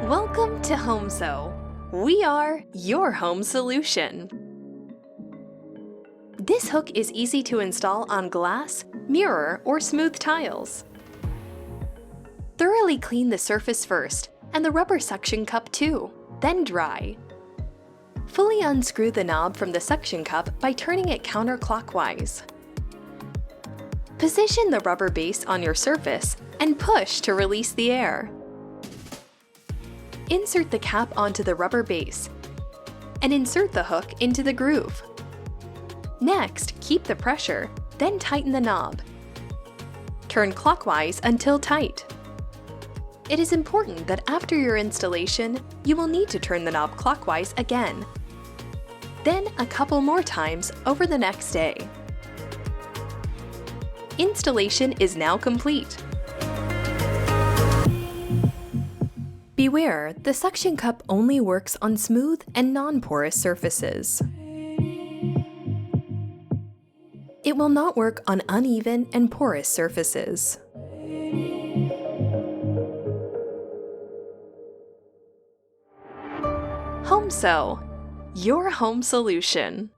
Welcome to HomeSew. We are your home solution. This hook is easy to install on glass, mirror, or smooth tiles. Thoroughly clean the surface first, and the rubber suction cup too, then dry. Fully unscrew the knob from the suction cup by turning it counterclockwise. Position the rubber base on your surface and push to release the air. Insert the cap onto the rubber base and insert the hook into the groove. Next, keep the pressure, then tighten the knob. Turn clockwise until tight. It is important that after your installation, you will need to turn the knob clockwise again. Then a couple more times over the next day. Installation is now complete. Beware, the suction cup only works on smooth and non-porous surfaces. It will not work on uneven and porous surfaces. HomeSew, your home solution.